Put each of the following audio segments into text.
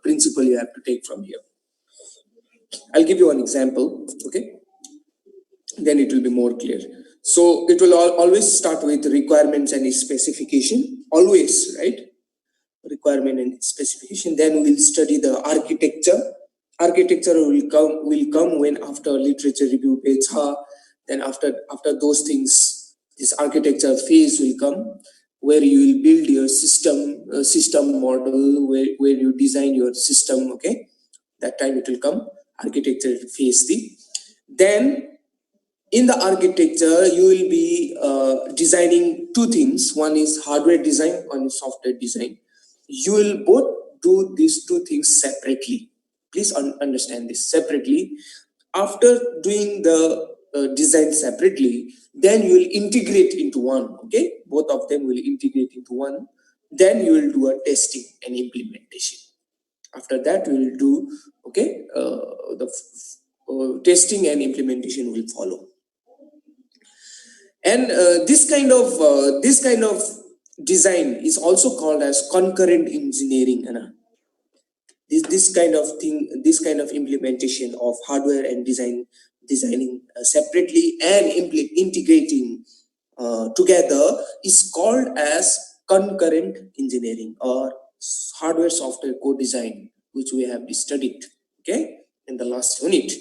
principle you have to take from here. I'll give you an example, okay? Then it will be more clear. So it will always start with requirements and specification, always, right? Requirement and specification. Then we'll study the architecture. Architecture will come when after literature review page. Then after those things, this architecture phase will come, where you will build your system model, where you design your system. Okay, that time it will come, architecture phase. Then in the architecture, you will be designing two things. One is hardware design, one is software design. You will both do these two things separately. Please understand this separately. After doing the design separately, then you will integrate into one. Okay, both of them will integrate into one. Then you will do a testing and implementation. After that, we will do the testing and implementation will follow. And this kind of design is also called as concurrent engineering. This kind of thing, this kind of implementation of hardware and designing separately and integrating together is called as concurrent engineering or hardware software co-design, which we have studied, okay, in the last unit.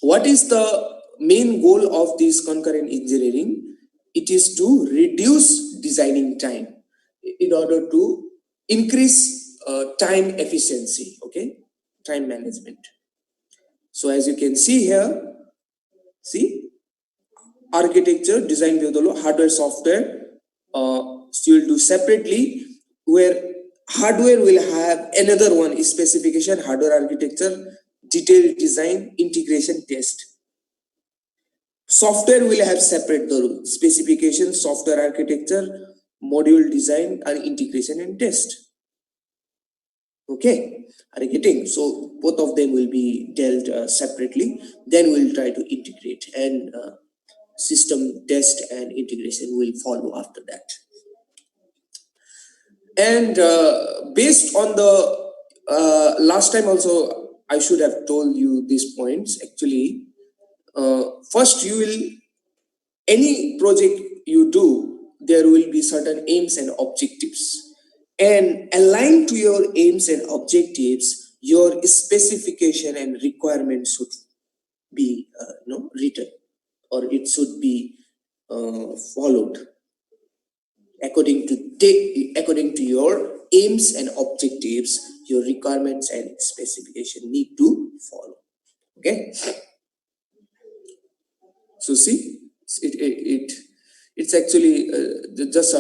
What is the main goal of this concurrent engineering? It is to reduce designing time in order to increase time efficiency, okay, time management. So as you can see here, see, architecture, design, hardware, software, so you'll do separately, where hardware will have another one is specification, hardware architecture, detailed design, integration, test. Software will have separate the specification, software architecture, module design, and integration and test. Okay, are you getting? So both of them will be dealt separately. Then we'll try to integrate, and system test and integration will follow after that. And based on the last time also, I should have told you these points. Actually, first you will, any project you do, there will be certain aims and objectives. And aligned to your aims and objectives, your specification and requirements should be written, or it should be followed according to your aims and objectives. Your requirements and specification need to follow. Okay. So see, it's actually just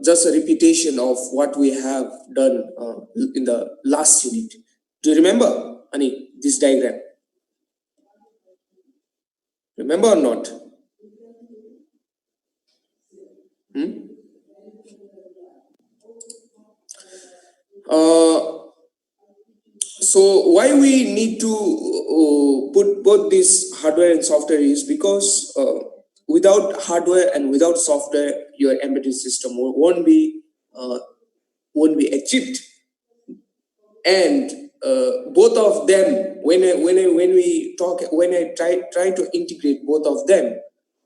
just a repetition of what we have done in the last unit. Do you remember, Ani, this diagram? Remember or not? So why we need to put both this hardware and software is because without hardware and without software, your embedded system won't be achieved. And both of them, when I try to integrate both of them,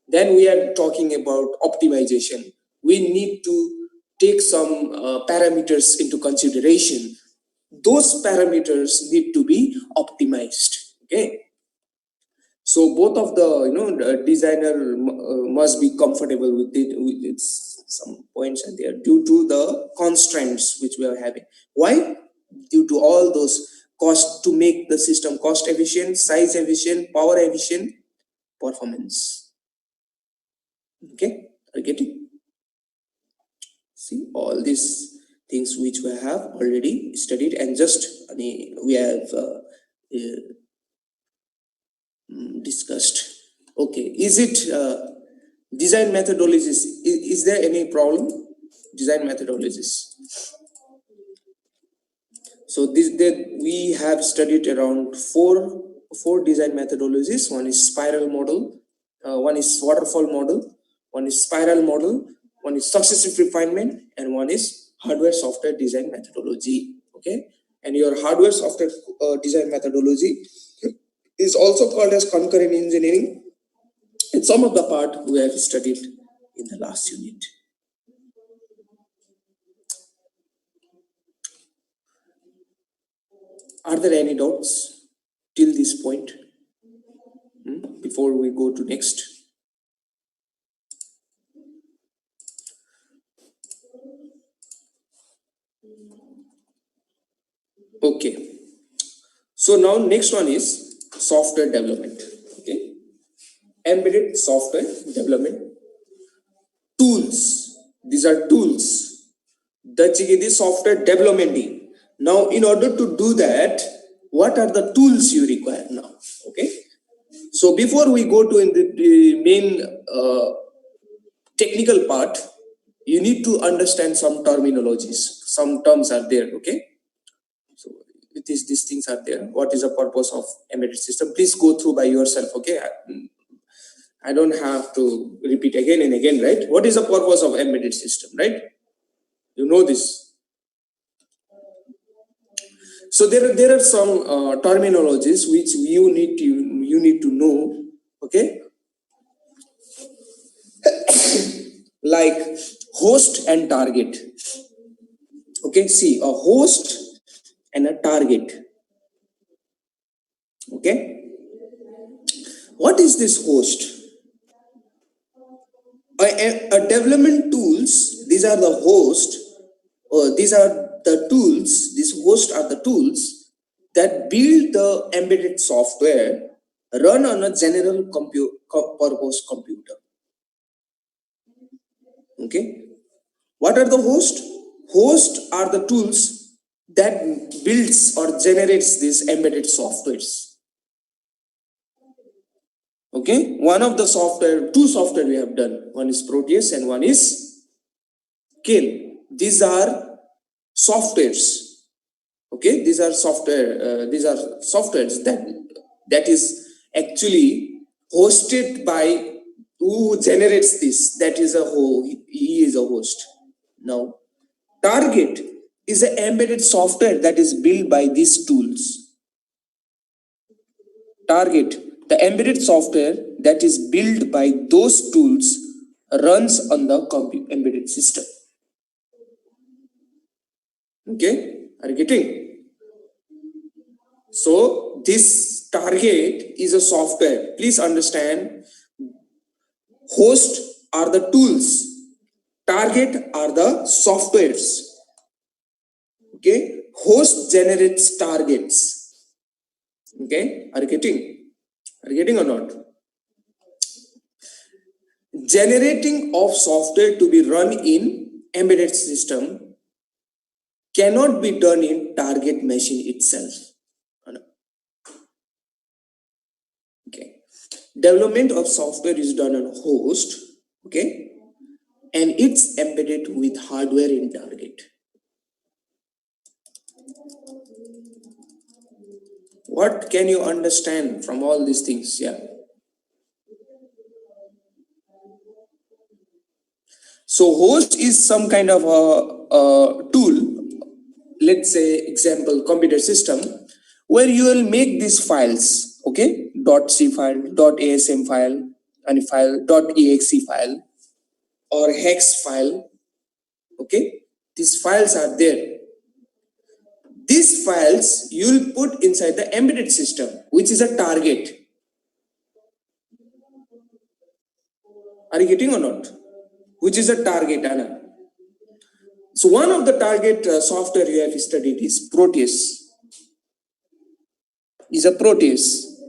then we are talking about optimization. We need to take some parameters into consideration. Those parameters need to be optimized. Okay. So both of the designer must be comfortable with it. With some points are there due to the constraints which we are having. Why? Due to all those costs, to make the system cost efficient, size efficient, power efficient, performance. Okay, are you getting? See all these things which we have already studied, and just we have discussed. Okay, is it design methodologies? Is there any problem? Design methodologies. So we have studied around four design methodologies. One is spiral model, one is waterfall model, one is spiral model, one is successive refinement, and one is hardware software design methodology. Okay, and your hardware software design methodology is also called as concurrent engineering. It's some of the part we have studied in the last unit. Are there any doubts till this point? Before we go to next. Okay. So now next one is software development. Okay. Embedded software development tools. These are tools. That's the software development. Now, in order to do that, what are the tools you require now? Okay. So before we go to the main technical part, you need to understand some terminologies. Some terms are there. Okay. So these things are there. What is the purpose of embedded system? Please go through by yourself. Okay. I don't have to repeat again and again, right? What is the purpose of embedded system, right? You know this. So there are some terminologies which you need to know. Okay. Like host and target. Okay, see, a host and a target. Okay, what is this host? A development tools, these are the host, these are the tools, these hosts are the tools that build the embedded software run on a general purpose computer. Okay, what are the hosts? Hosts are the tools that builds or generates these embedded softwares. Okay, one of the software, two software we have done. One is Proteus and one is Kale. These are softwares. Okay, these are software. These are softwares that is actually hosted by who generates this. That is a he is a host. Now, target is an embedded software that is built by these tools. Target, the embedded software that is built by those tools runs on the embedded system. Okay, are you getting? So this target is a software. Please understand, host are the tools, target are the softwares. Okay, host generates targets. Okay, are you getting? Are you getting or not? Generating of software to be run in embedded system cannot be done in target machine itself. Okay, development of software is done on host. Okay, and it's embedded with hardware in target. What can you understand from all these things? Yeah. So host is some kind of a tool. Let's say example computer system where you will make these files. Okay, .c file, .asm file, and file .exe file or hex file. Okay, these files are there. These files you will put inside the embedded system, which is a target. Are you getting or not? Which is a target, Anna? So one of the target software you have studied is Proteus. Is a Proteus.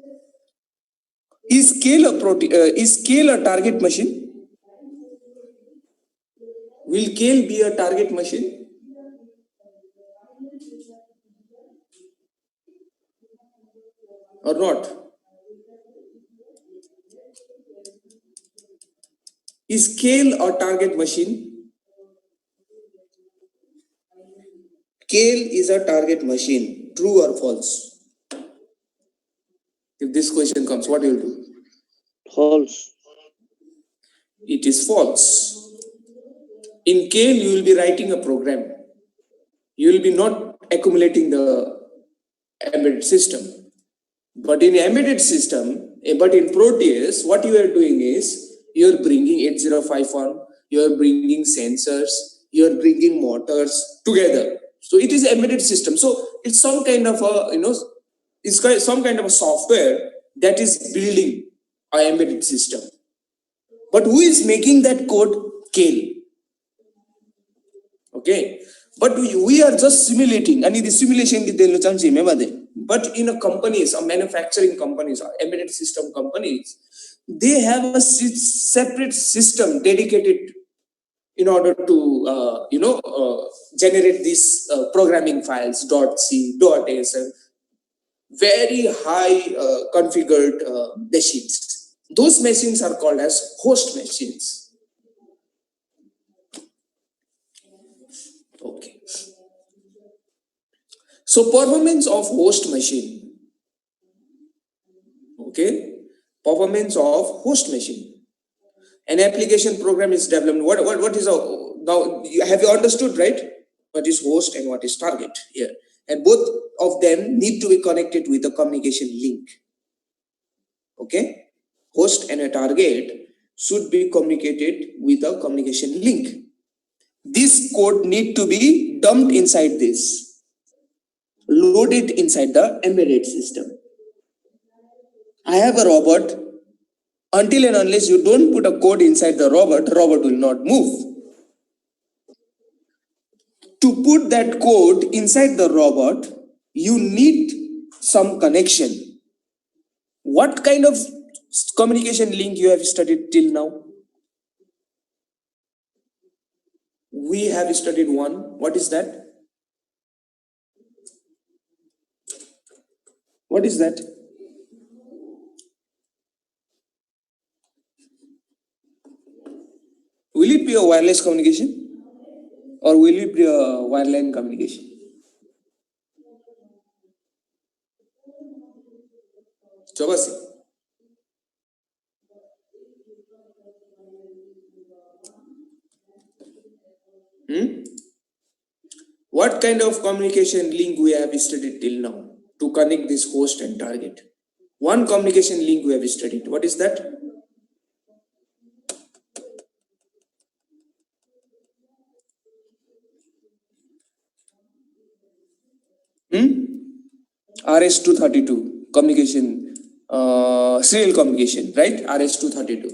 Is Scale a target machine? Will Kale be a target machine? Or not? Is Kale a target machine? Kale is a target machine. True or false? If this question comes, what will you do? False. It is false. In Kale, you will be writing a program. You will be not accumulating the embedded system. But in embedded system, but in Proteus, what you are doing is you're bringing 8051, you're bringing sensors, you're bringing motors together. So it is embedded system. So it's some kind of a, it's some kind of a software that is building an embedded system. But who is making that code? Kale. Okay. But we are just simulating. And the simulation, but in a companies, or manufacturing companies, or embedded system companies, they have a separate system dedicated in order to generate these programming files .c, .asm, very high configured machines. Those machines are called as host machines. Okay. So performance of host machine. Okay. Performance of host machine. An application program is developed. What is now? Have you understood, right? What is host and what is target here? And both of them need to be connected with a communication link. Okay, host and a target should be communicated with a communication link. This code need to be dumped inside this, loaded inside the embedded system. I have a robot. Until and unless you don't put a code inside the robot will not move. To put that code inside the robot, you need some connection. What kind of communication link you have studied till now? We have studied one. What is that? What is that? Will it be a wireless communication? Or will it be a wireline communication? Coba see. What kind of communication link we have studied till now to connect this host and target? One communication link we have studied. What is that? RS-232 communication, serial communication, right? RS-232.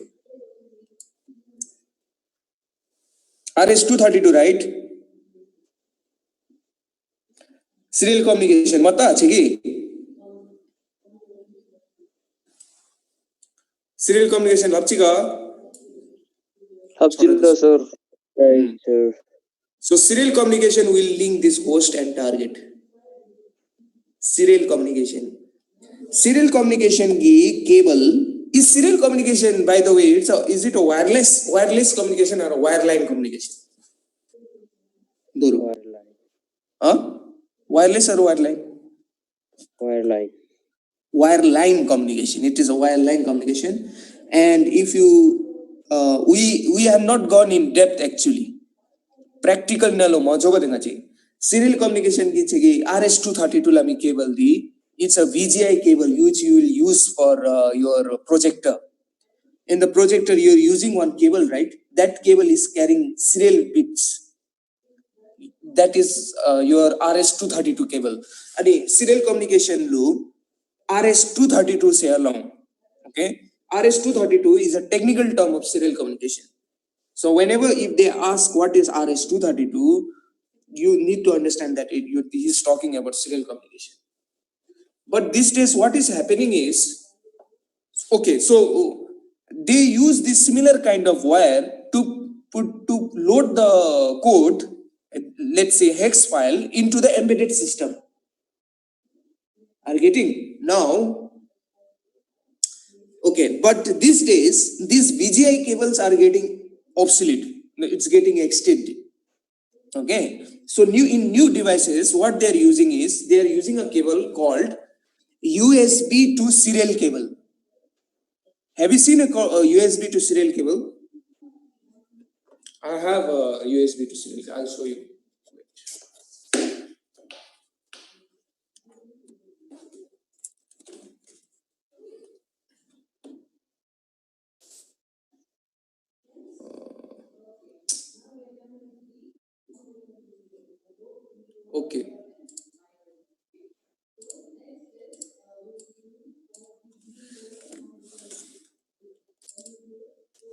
RS-232, right? Serial communication. Mata achhe serial communication lapchiga. Sir. Right, sir. So serial communication will link this host and target. Serial communication. Serial communication ki cable is serial communication. By the way, is it a wireless communication or a wireline communication? Duru. Wireline. Wireless or wireline? Wireline. Wireline communication. It is a wireline communication, and if you we have not gone in depth actually. Practical nalo mojo denga chahi. Serial communication ki chegi RS-232 lami cable di. It's a VGA cable which you will use for your projector. In the projector, you're using one cable, right? That cable is carrying serial bits. That is your RS-232 cable. And serial communication loop RS-232 say along. Okay, RS-232 is a technical term of serial communication. So whenever if they ask what is RS-232, you need to understand that he's talking about serial communication. But these days, what is happening is, okay, so they use this similar kind of wire to load the code, let's say hex file, into the embedded system. Are you getting now? Okay, but these days, these VGA cables are getting obsolete. It's getting extinct. Okay, so in new devices, what they're using is they're using a cable called USB to serial cable. Have you seen a USB to serial cable? I have a USB to serial. I'll show you. Okay.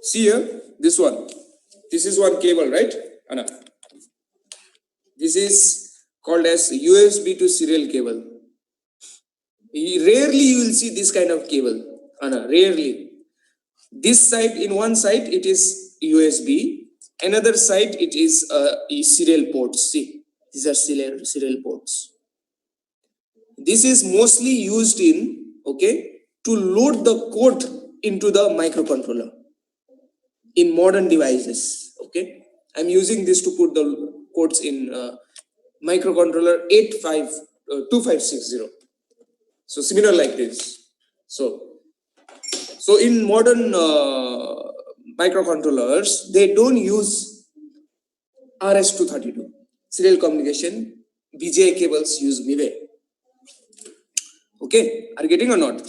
See here, this one. This is one cable, right? Anna. This is called as USB to serial cable. Rarely you will see this kind of cable. Anna, rarely. This side, in one side, it is USB. Another side, it is serial ports. See, these are serial ports. This is mostly used in, okay, to load the code into the microcontroller in modern devices. Okay, I'm using this to put the codes in microcontroller 2560. So similar like this. So in modern microcontrollers, they don't use RS-232 serial communication. BGA cables use MIWAY. Okay, are you getting or not?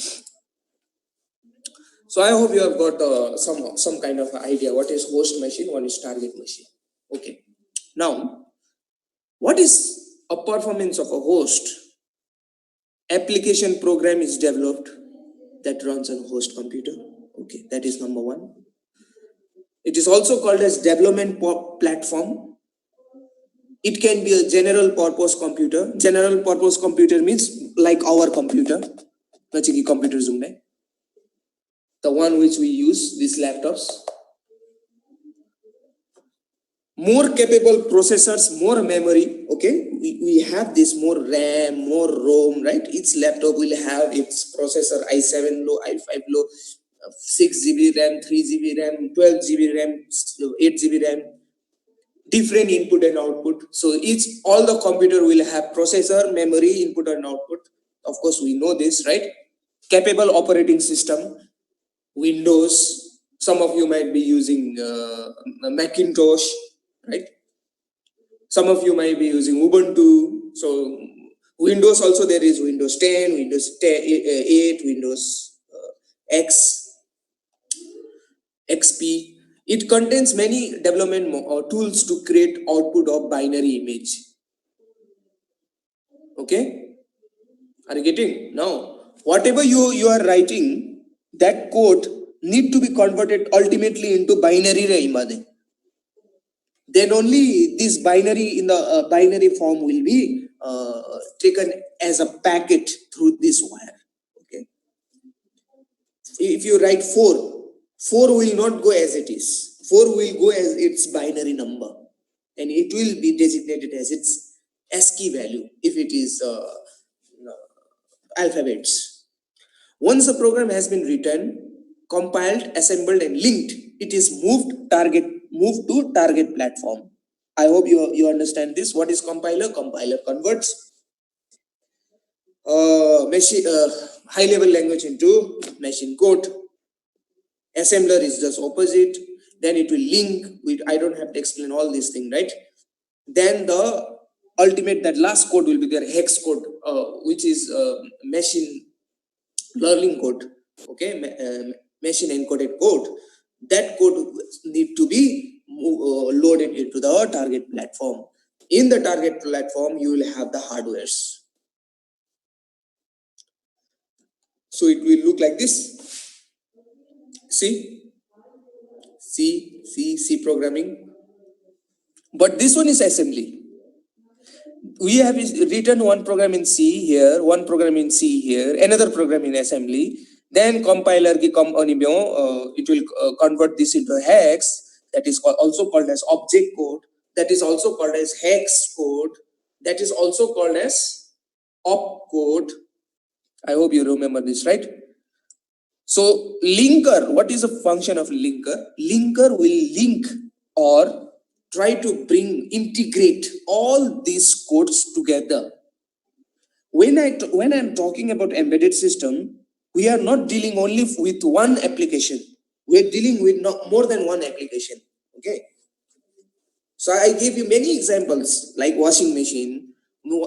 So I hope you have got some kind of idea what is host machine, what is target machine. Okay. Now, what is a performance of a host? Application program is developed that runs on host computer. Okay, that is number one. It is also called as development platform. It can be a general purpose computer. General purpose computer means like our computer. Computer zoom hai. The one which we use, these laptops. More capable processors, more memory. Okay, we have this more RAM, more ROM, right? Each laptop will have its processor i7 low, i5 low, 6 GB RAM, 3 GB RAM, 12 GB RAM, 8 GB RAM. Different input and output. So all the computer will have processor, memory, input and output. Of course, we know this, right? Capable operating system, Windows. Some of you might be using Macintosh, right? Some of you might be using Ubuntu. So Windows also, there is Windows 10, Windows 8, Windows X, XP. It contains many development tools to create output of binary image. Okay, are you getting? Now, whatever you are writing, that code need to be converted ultimately into binary image. Then only this binary in the binary form will be taken as a packet through this wire. Okay. If you write 4 will not go as it is. 4 will go as its binary number, and it will be designated as its ASCII value if it is alphabets. Once a program has been written, compiled, assembled, and linked, it is moved to target platform. I hope you understand this. What is compiler? Compiler converts machine high level language into machine code. Assembler is just opposite. Then it will link with, I don't have to explain all these things, right? Then the ultimate, that last code will be their hex code, which is machine learning code. Okay, machine encoded code. That code need to be loaded into the target platform. In the target platform, you will have the hardwares. So it will look like this. C programming. But this one is assembly. We have written one program in C here, one program in C here, another program in assembly. Then compiler it will convert this into hex, that is also called as object code, that is also called as hex code, that is also called as opcode. I hope you remember this, right? So linker, what is the function of linker? Linker will link or try to integrate all these codes together. When I'm talking about embedded system, we are not dealing only with one application. We're dealing with more than one application. Okay. So I gave you many examples like washing machine.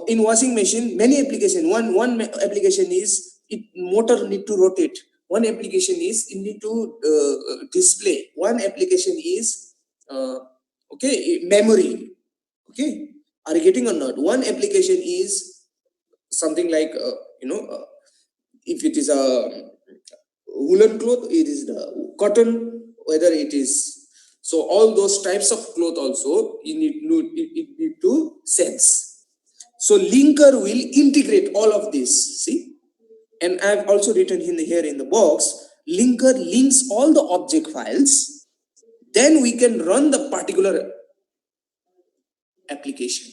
In washing machine, many application. One application is it motor need to rotate. One application is it need to display. One application is okay, memory. Okay, are you getting or not? One application is something like if it is a woolen cloth, it is the cotton, whether it is, so all those types of cloth also it need to sense. So linker will integrate all of this, see. And I've also written here in the box, linker links all the object files, then we can run the particular application.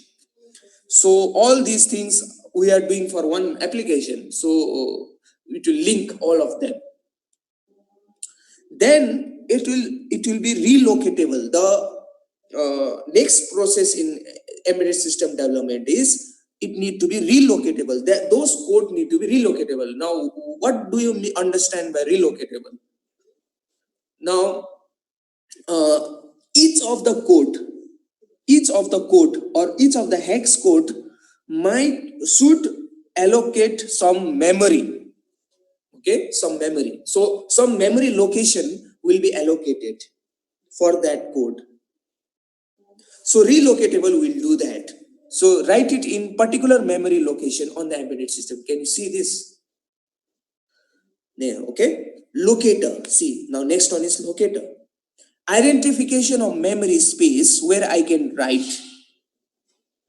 So all these things we are doing for one application, so it will link all of them. Then it will be relocatable. The next process in embedded system development is it need to be relocatable. That those code need to be relocatable. Now, what do you understand by relocatable? Now, each of the code or each of the hex code should allocate some memory. Okay, some memory. So some memory location will be allocated for that code. So relocatable will do that. So write it in particular memory location on the embedded system. Can you see this? There, okay. Locator. See, now next one is locator. Identification of memory space where I can write.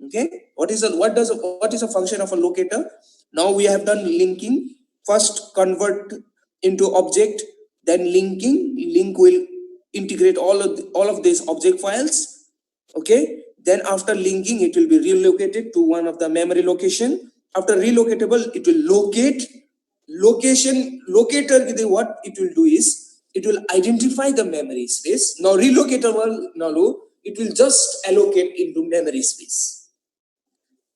Okay, what is a function of a locator? Now we have done linking. First convert into object, then linking. Link will integrate all of these object files. Okay, then after linking it will be relocated to one of the memory location. After relocatable, it will locate. Locator, what it will do is it will identify the memory space. Now relocatable, it will just allocate into memory space.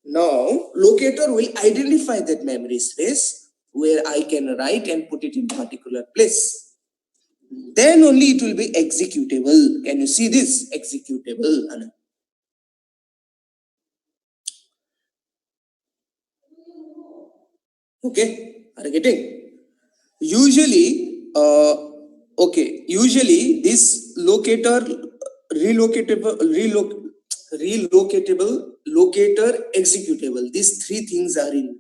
Now locator will identify that memory space where I can write and put it in particular place. Then only it will be executable. Can you see this? Executable. Okay, are you getting? Usually, usually this relocatable, locator, executable. These three things are in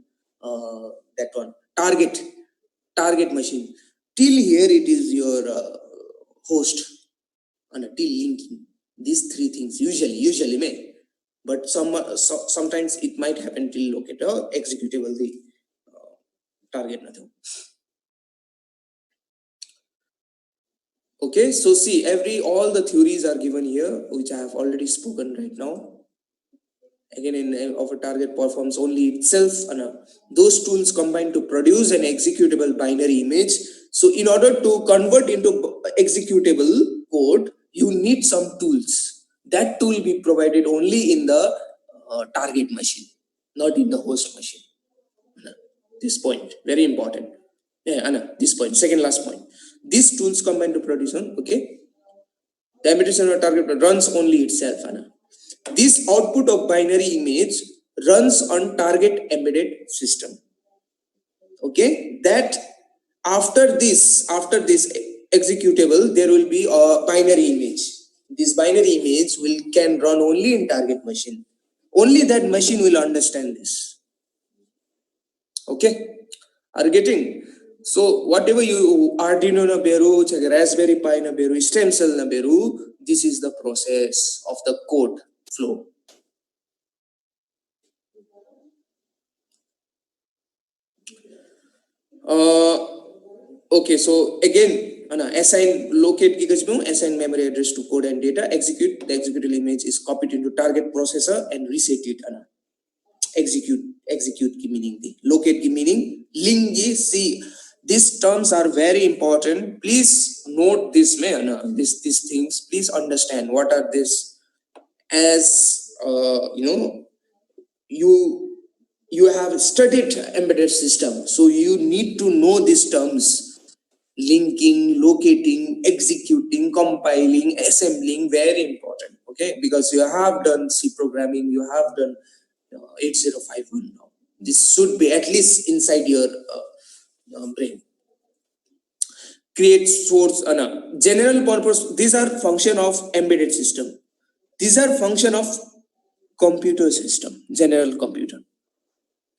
that one target machine. Till here it is your host and till linking. These three things usually may, but sometimes it might happen till locator, executable, the target nothing. Okay, so see, all the theories are given here, which I have already spoken right now. Again, of a target performs only itself, and those tools combine to produce an executable binary image. So in order to convert into executable code, you need some tools. That tool will be provided only in the target machine, not in the host machine. This point, very important. Yeah, Anna, this point, second last point. These tools combine to produce one, okay? The embedded system target runs only itself, Anna. This output of binary image runs on target embedded system. Okay, that after this executable, there will be a binary image. This binary image can run only in target machine. Only that machine will understand this. Okay, are you getting? So whatever you Arduino na beru, Raspberry Pi na beru, stem cell na beru, this is the process of the code flow. Okay, so again, assign memory address to code and data, execute. The executable image is copied into target processor and reset it. Execute ki meaning the locate ki meaning link ye. See, these terms are very important. Please note this, these things. Please understand what are this. As you have studied embedded system, so you need to know these terms: linking, locating, executing, compiling, assembling. Very important. Okay. Okay, because you have done C programming, you have done 8051 now. This should be at least inside your brain. Create source general purpose. These are function of embedded system. These are function of computer system, general computer.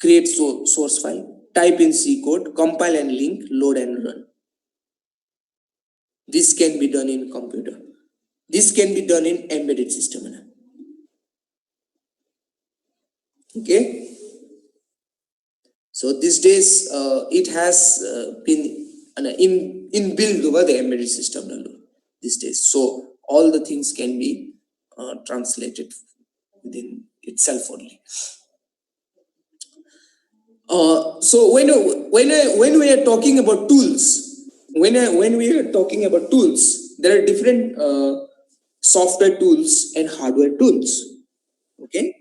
Create source file, type in C code, compile and link, load and run. This can be done in computer. This can be done in embedded system. Okay. So these days it has been inbuilt over the embedded system these days. So all the things can be translated within itself only. So when we are talking about tools, when we are talking about tools, there are different software tools and hardware tools. Okay,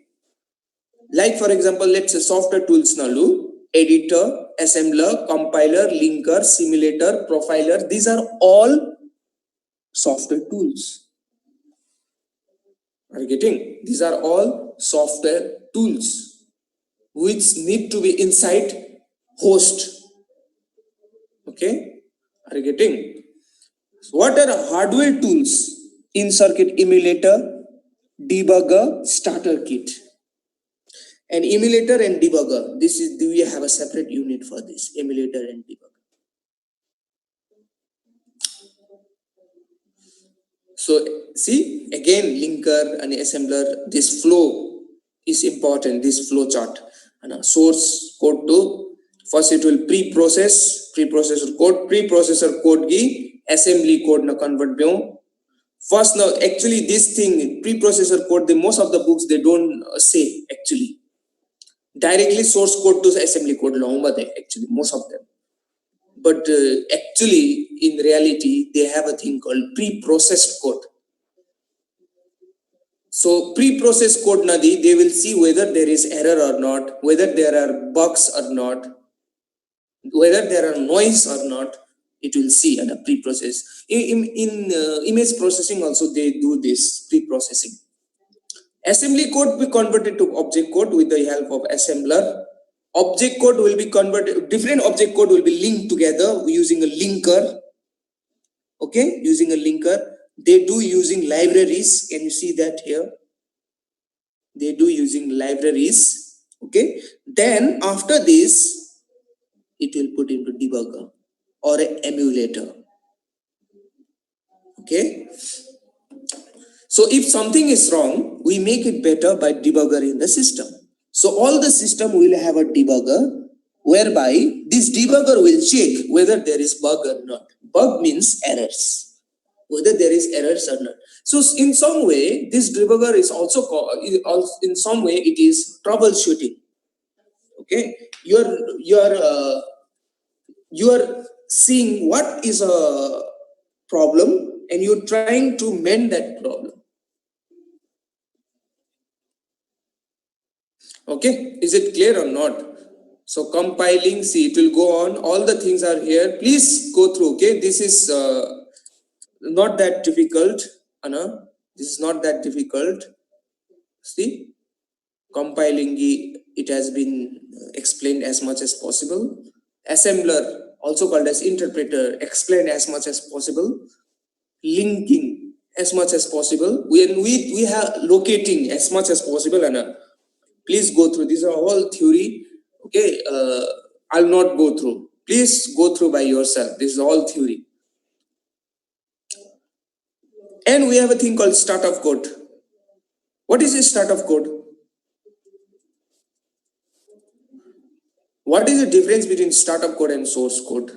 like for example, let's say software tools nalu, editor, assembler, compiler, linker, simulator, profiler. These are all software tools. Are you getting? These are all software tools which need to be inside host. Okay, are you getting? So what are hardware tools? In circuit emulator, debugger, starter kit. And emulator and debugger, this is, we have a separate unit for this, emulator and debugger. So see, again, linker and assembler, this flow is important, this flow chart. And source code to, first it will preprocessor code gi assembly code na convert byo. First now, actually this thing, preprocessor code, most of the books, they don't say actually. Directly source code to assembly code actually, most of them. But actually, in reality, they have a thing called pre-processed code. So pre-processed code nadi, they will see whether there is error or not, whether there are bugs or not, whether there are noise or not. It will see and a pre-process. In image processing also they do this pre-processing. Assembly code be converted to object code with the help of assembler. Object code will be converted, different object code will be linked together using a linker. Okay, using a linker. They do using libraries. Can you see that here? They do using libraries. Okay, then after this, it will put into debugger or an emulator. Okay, so if something is wrong, we make it better by debugger in the system. So all the system will have a debugger, whereby this debugger will check whether there is bug or not. Bug means errors, whether there is errors or not. So in some way, this debugger is also called, in some way it is troubleshooting. Okay, you are seeing what is a problem and you're trying to mend that problem. Okay, is it clear or not? So compiling, see, it will go on. All the things are here. Please go through. Okay, this is not that difficult. Anna, this is not that difficult. See, compiling, it has been explained as much as possible. Assembler, also called as interpreter, explain as much as possible. Linking as much as possible. When we have locating as much as possible, Anna. Please go through. These are all theory. Okay, I'll not go through. Please go through by yourself. This is all theory. And we have a thing called start of code. What is a start of code? What is the difference between start of code and source code?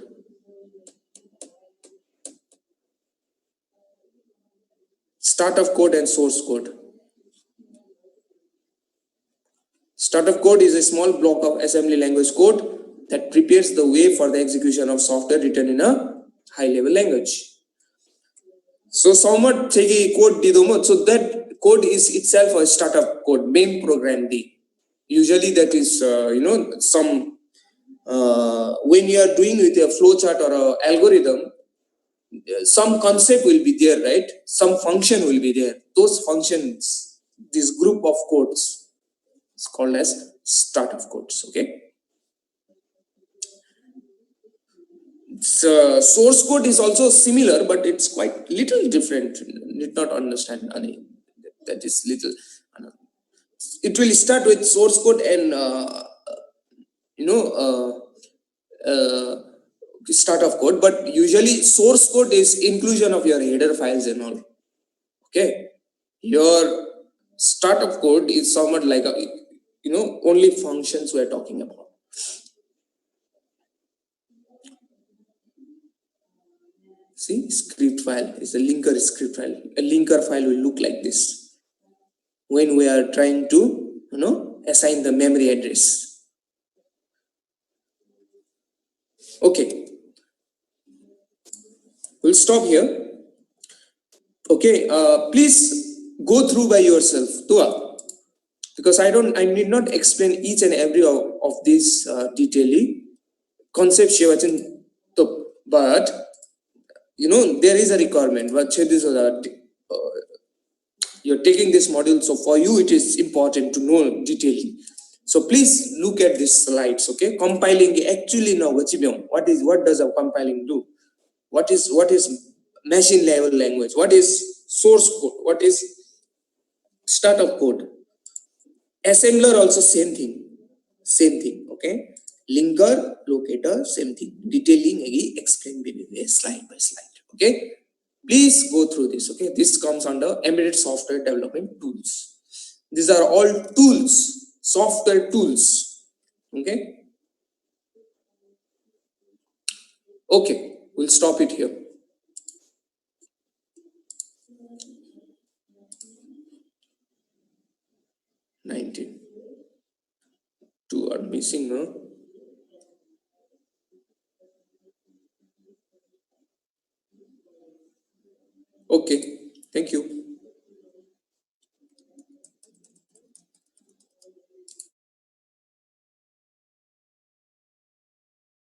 Start of code and source code. Start of code is a small block of assembly language code that prepares the way for the execution of software written in a high-level language. So somewhat code didomo. So that code is itself a startup code, main program D. Usually that is some when you are doing with a flowchart or a algorithm, some concept will be there, right? Some function will be there. Those functions, this group of codes, is called as start of codes. Okay. Source code is also similar, but it's quite little different. Need not understand. That is little. It will start with source code and you know start of code, but usually source code is inclusion of your header files and all. Okay, your start of code is somewhat like a, only functions we are talking about. See, script file is a linker script file. A linker file will look like this when we are trying to assign the memory address. Okay, we'll stop here. Okay, please go through by yourself, Tua, because I need not explain each and every of these detailedly. Concept Shivachan, but there is a requirement. But you're taking this module, so for you it is important to know detailedly. So please look at these slides. Okay, compiling actually now what does a compiling do? What is machine level language? What is source code? What is startup code? Assembler also same thing. Okay, linker, locator, same thing. Detailing again, explain slide by slide. Okay, please go through this. Okay, this comes under embedded software development tools. These are all tools, software tools. Okay, we'll stop it here. 19. 2 are missing, no? Okay, thank you.